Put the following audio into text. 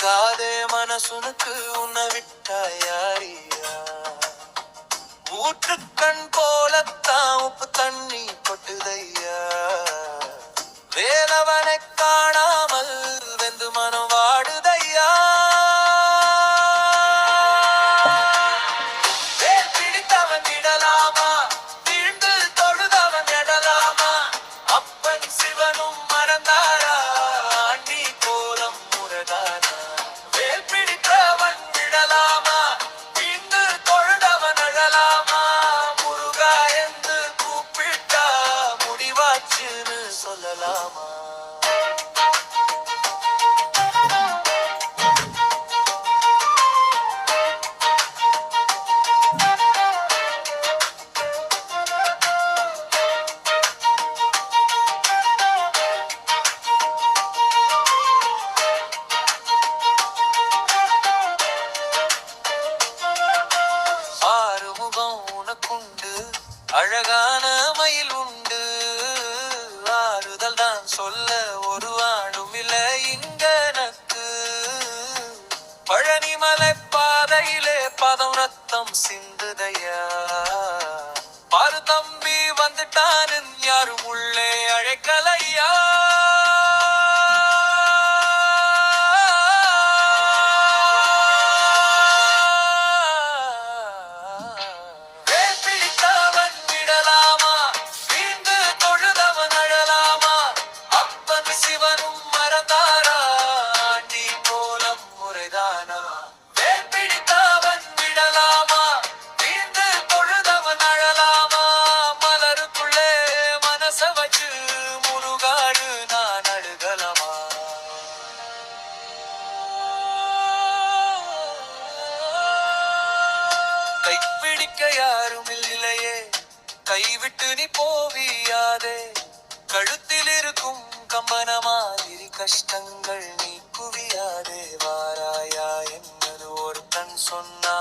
கலங்காதே மனசுனுக்கு உன்னை விட்டா யாரியா? ஊற்று கண் போலத்தான் உப்பு தண்ணி கொட்டுதையா. வேலவனை காணாமல் வெந்து மனம் வாடுதையா. வேல் பிடித்தவன் விடலாமா? வீழ்ந்து தொழுதவன் எடலாமா? அப்பன் சிவனும் மறந்தாரா? ஆண்டி கோலம் முரதானா? வேல் பிடித்தவன் விடலாமா? வீழ்ந்து தொழுதவன் எழலாமா? முருகா என்று கூப்பிட்டா முடிவாச்சுன்னு சொல்லலாமா? ஆறுமுகம் உனக்குண்டு, அழகான மயில் உண்டு. ஆறுதல் தான் சொல்ல ஒரு ஆணும் இல்லை இங்க எனக்கு. பழனிமலை பாதையிலே பதம் ரத்தம் சிந்துதையா. பாரு தம்பி வந்துட்டானு யாரும் உள்ளே அழைக்கலையா. வேல் பிடித்தவன் விடலாமா? வீழ்ந்து தொழுதவன் அழலாமா? அப்பன் சிவனும் மறந்தாரா? ஆண்டி கோலம் முறைதானா? வேல் பிடித்தவன் விடலாமா? வீழ்ந்து தொழுதவன் அழலாமா? மலருக்குள்ளே மனச வச்சு முருகாடு நான் அழுகலமா? கைப்பிடிக்க யாரும் இல்லையே, கைவிட்டு நீ போவியாதே. கழுத்தில் இருக்கும் கம்பன மாதிரி கஷ்டங்கள் நீ குவியாதே. வாராயா என்னது ஒருத்தன் சொன்னா